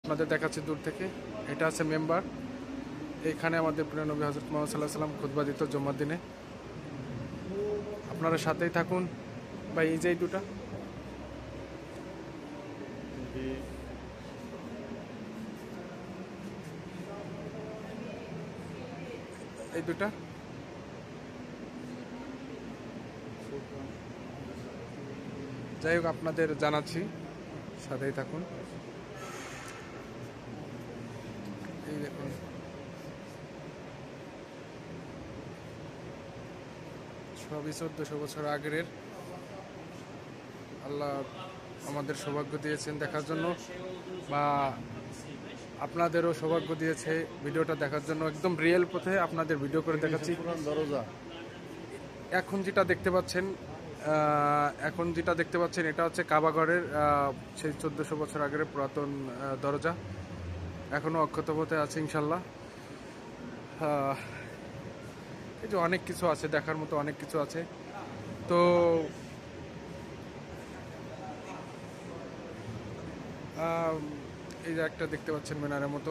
আপনাদের দেখাচ্ছি দূর থেকে। এটা আছে মেম্বার। এখানে আমাদের প্রিয় নবী হযরত মুহাম্মদ সাল্লাল্লাহু আলাইহি ওয়াসাল্লাম খুতবা দিত জুম্মার দিনে। আপনারা সাথেই থাকুন। বা এই যে এই দুটা, এই দুটা যাই হোক আপনাদের জানাচ্ছি, সাথেই থাকুন। এই দেখুন সবই 1400 বছর আগের। আল্লাহ আমাদের সৌভাগ্য দিয়েছেন দেখার জন্য, বা আপনাদেরও সৌভাগ্য দিয়েছে ভিডিওটা দেখার জন্য। একদম রিয়েল পথে আপনাদের ভিডিও করে দেখাচ্ছি। দরজা এখন যেটা দেখতে পাচ্ছেন, এটা হচ্ছে কাবাঘরের সেই 1400 বছর আগের পুরাতন দরজা। এখনো অক্ষত পথে আছে ইনশাল্লাহ। এই যে অনেক কিছু আছে দেখার মতো, অনেক কিছু আছে। তো এই যে একটা দেখতে পাচ্ছেন মিনারের মতো।